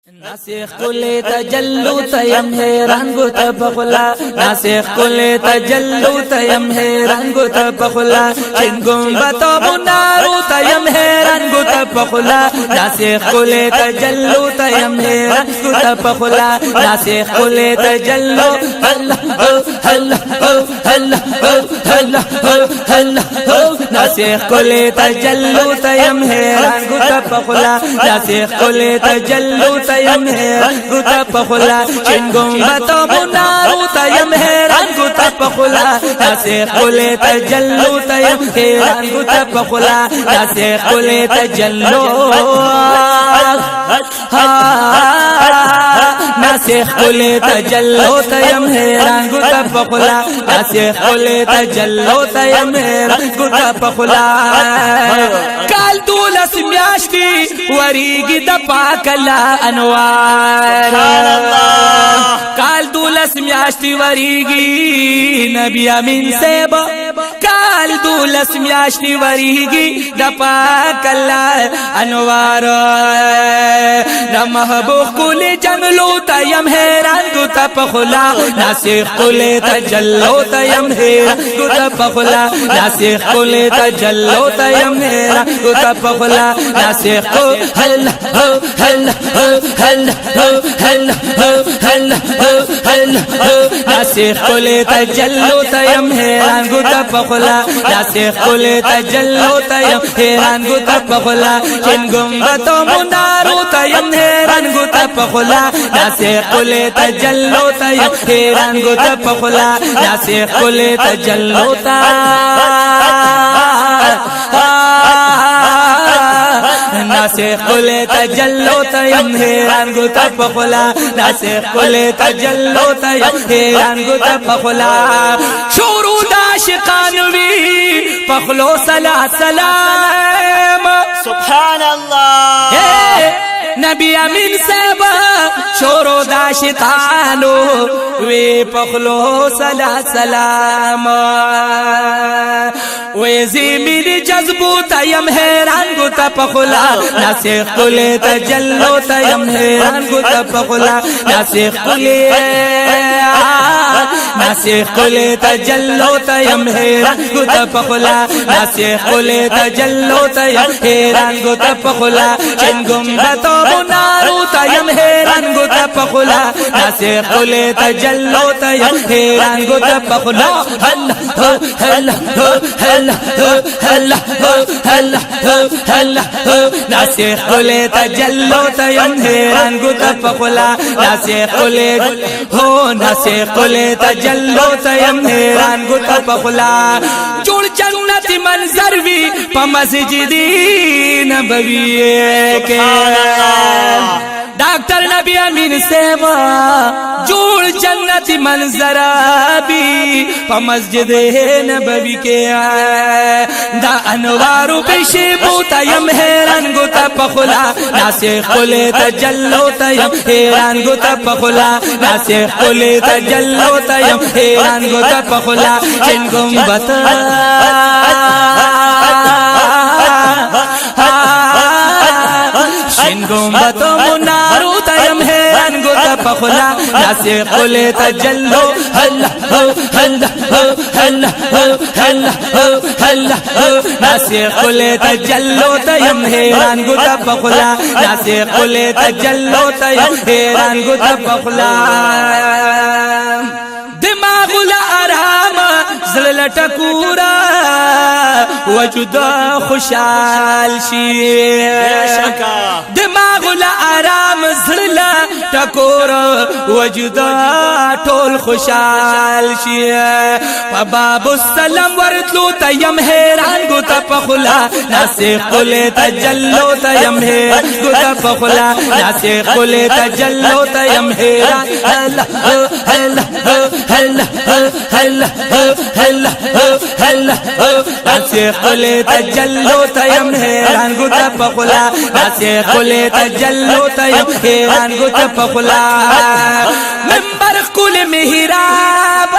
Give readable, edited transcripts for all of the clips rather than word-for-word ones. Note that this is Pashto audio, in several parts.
ناسخ کل تجلو تیم ہے رنگ تبخلا ناسخ کل تجلو تیم ہے رنگ تبخلا چنگم بتو بنارو تیم ہے رنگ تبخلا ناسخ کل تجلو تیم ہے رنگ تبخلا ناسخ کل تجلو اللہ اللہ اللہ اللہ ناسخ کل تجلو تیم ہے رنگ تبخلا ناسخ کل تجلو تیم ہے رنگ تبخلا چنگم بتو بنارو تیم ہے رنگ تبخلا ناسخ کل تجلو تیم ہے رنگ تبخلا ناسخ کل تجلو ناسخ کل تجلو تیم ہے رنگ تبخلا ناسخ کل تجلو تیم ہے رنگ تبخلا کال دولس میاشتی وریگی د پاکلا انوار کال دولس میاشتی وریگی نبی امین سیب کال دولس میاشتی وریگی د پاکلا انوار د محبوب کل جملو تیم ہے رنگ تبخلا ناسخ کل تجلو تیم ہے رنگ تبخلا ناسخ کل تجلو تیم ہے رنگ تبخلا ناسخ کو ہل ہل ہل ہل ہل ہل ناسخ کل تجلو تیم ہے رنگ تبخلا ناسخ کل تجلو تیم ہے رنگ تبخلا چنگم بتو منارو تیم ہے رنگ تبخلا ناسخ کل تجلو تیم ہے رنگ تبخلا ناسخ کل تجلو ناسخ کل تجلو تیم ہے رنگ تبخلا ناسخ کل تجلو تیم ہے رنگ تبخلا شروع عاشقان وی پخلو صلاة سلام سبحان اللہ نبی امین سیبا شورو عاشقانو وی پخلو صلاة سلام وی زمین جذبو تیم ہے رنگ تبخلا ناسخ کل تجلو تیم ہے رنگ تبخلا ناسخ کل ناسخ کل تجلو تیم ہے رنگ تبخلا ناسخ کل تجلو تیم ہے رنگ تبخلا چنگم بتو بنارو تیم ہے رنگ تبخلا ناسخ کل تجلو تیم ہے رنگ تبخلا ناسخ کل تجلو تیم ہے رنگ تبخلا ناسخ کل ناسخ کل تجلو تیم ہے رنگ تبخلا جوڑ جنت منظر وی پا مسجد نبوی کے ڈاکٹر نبی امین سیوا جوڑ جنت منظر بھی پا مسجد نبوی کے دا انوارو پیشیبو تیم ہے رنگ تبخلا ناسخ کل تجلو تیم ہے رنگ تبخلا ناسخ کل تجلو تیم ہے رنگ تبخلا چنگم بتا چنگم بتو منارو تیم ہے رنگ تبخلا ناسخ کل تجلو ناسخ کل تجلو تیم ہے رنگ تبخلا ناسخ کل تجلو تیم ہے رنگ تبخلا دماغ الارام زل ٹکورا وجود خوشحال شی دماغ الارام زل ٹکورا وجود ٹول خوشحال شی باب السلام ورتلو تیم ہے رنگ تبخلا ناسخ کل تجلو تیم ہے رنگ تبخلا ناسخ کل تجلو تیم ہے ناسخ کل تجلو تیم ہے رنگ تبخلا ناسخ کل تجلو تیم ہے رنگ تبخلا منبر کل محراب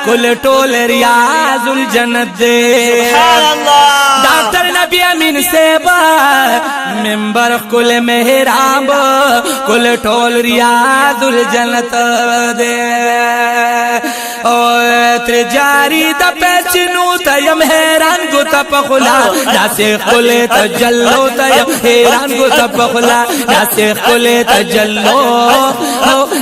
کل ټول ریاض الجنت دے سبحان اللہ ڈاکٹر نبی امین سیبا منبر کل محراب کل ټول ریاض الجنت دے او تر جاری د پچنو تیم حیران گو تپخلا ناسخ کل تجلو تیم حیران گو تپخلا ناسخ کل تجلو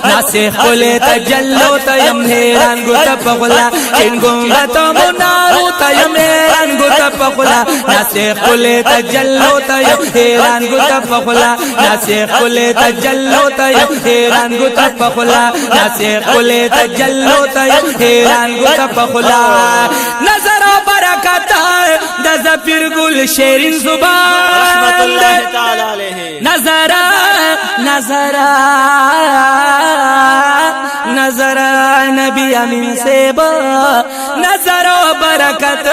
ناسخ کل تجلو تیم حیران گو تپخلا چن گمبتو منارو تیم حیران گو تپخلا ناسخ کل تجلو تیم حیران گو تپخلا ناسخ کل تجلو تیم حیران گو تپخلا ناسخ کل تجلو تیم حیران گو تپخلا نظر و برکت د زفیر گل شیرین زبان رحمت اللہ تعالی علیہ نظر نبی امین سیبا نظر و برکت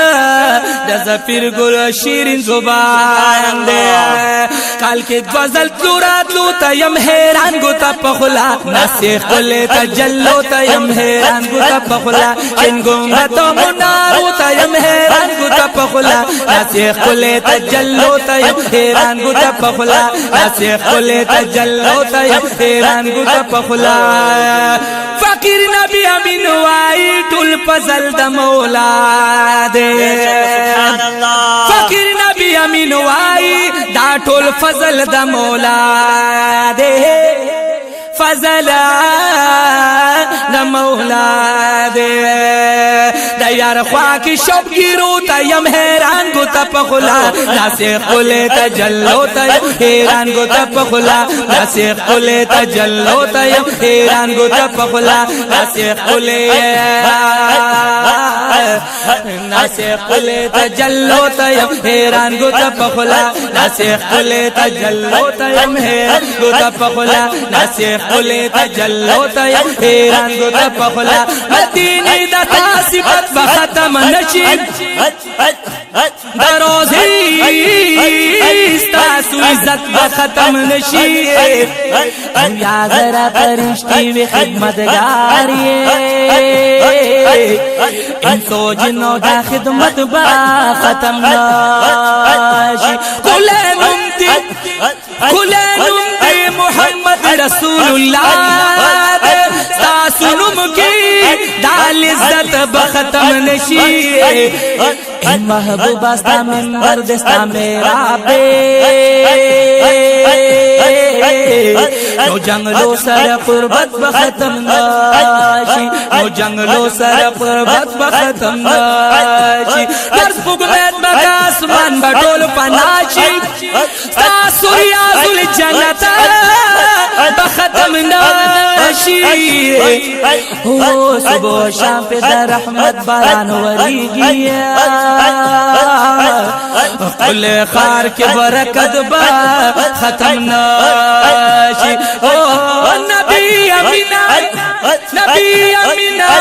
د زفیر گل شیرین زبان دے کال کے غزل تورات لو تیم حیران گو تپخلا ناسخ کل تجلو تیم حیران گو تپخلا چن گمبتو منارو تیم حیران گو تپخلا ناسخ کل تجلو تیم حیران گو تپخلا ناسخ کل تجلو تیم حیران گو تپخلا فقیر نبی امین وائی ټول فضل د مولا دے سبحان اللہ فقیر نبی امین وائی دا ټول فضل د مولا دے فضل د مولا دے د یار خوا کی شب گیرو تیم حیران گو تپخلا ناسخ کل تجلو تیم حیران گو تپخلا ناسخ کل تجلو تیم حیران گو تپخلا ناسخ کل ناسخ کل تجلو تیم حیران گو تپخلا ناسخ کل تجلو تیم حیران گو تپخلا ناسخ کل تجلو تیم حیران گو تپخلا مدینی دا تاسبت بختم نشید دروزی ستاسو عزت بختم نشید یا ذرا فرشتی و خدمتگاری انسو جنو دا خدمت با ختم نشی کلینم دی محمد رسول اللہ ستاسو نم کی دال عزت بختم نشی محبوب استا منبر دستا میرا بے نو جنگلو سر قربت بختم نشی نو جنگلو سر قربت بختم نشی درس بگمید بگا اسمان بطول پناشی ستا سوریاز الجنت بختم نشی صبح شام پہ در رحمت باران وریگی کل خار کے برکت با ختم نشی نبی امینا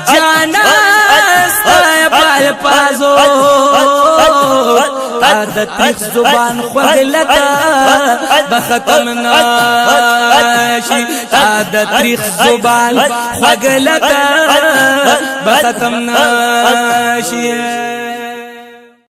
جانا ستای پال پازو عادت زبان خود لگا بختم نشی عادت زبان خود لگا بختم نشی